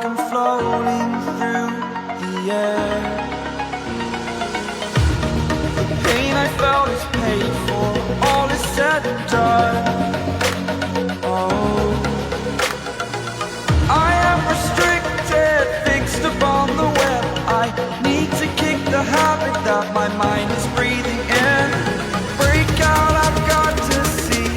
I'm floating through the air. The pain I felt is paid for, all is said and done. Oh, I am restricted, fixed upon the web. I need to kick the habit that my mind is breathing in. Break out, I've got to see.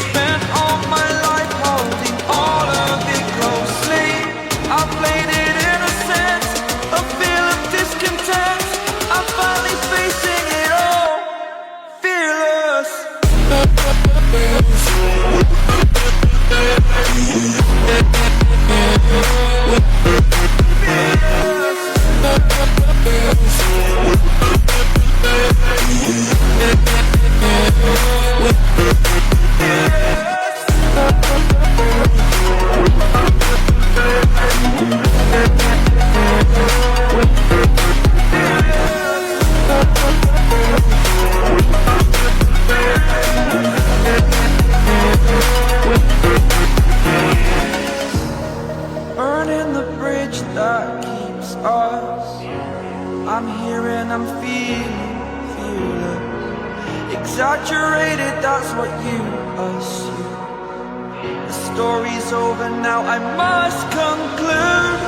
Spent all my life holding all of it closely. I played it innocent, a feel of discontent. I'm finally facing it all, fearless. Burning the bridge that keeps us. I'm here and I'm feeling fearless. Exaggerated, that's what you assume. The story's over now, I must conclude.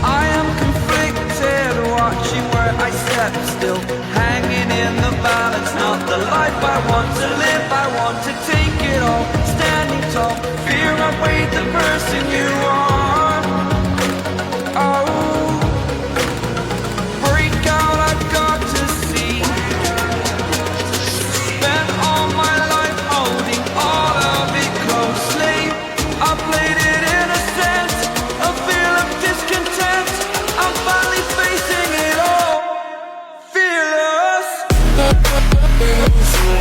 I am conflicted, watching where I step still, hanging in the balance. Not the life I want to live, I want to take it all. Standing tall, fear outweighed the person you are. Oh, break out, I've got to see. Spent all my life holding all of it closely. I played it innocent, a feel of discontent. I'm finally facing it all, fearless. Fearless.